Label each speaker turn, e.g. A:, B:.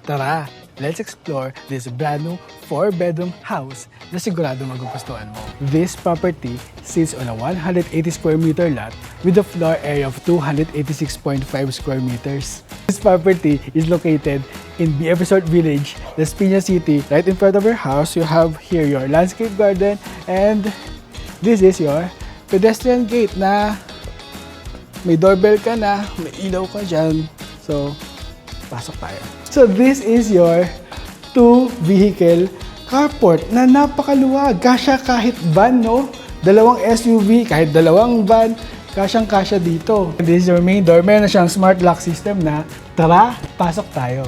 A: Tara, let's explore this brand new 4-bedroom house na sigurado magugustuhan mo. This property sits on a 180 square meter lot with a floor area of 286.5 square meters. This property is located in BF Resort Village, Las Piñas City. Right in front of your house, you have here your landscape garden and this is your pedestrian gate na may doorbell ka na, may ilaw ka dyan. So, pasok tayo. So, this is your 2-vehicle carport na napakaluwag. Kasya kahit van, no? Dalawang SUV, kahit dalawang van, kasyang-kasya dito. This is your main door. Meron na siyang smart lock system na, tara, pasok tayo.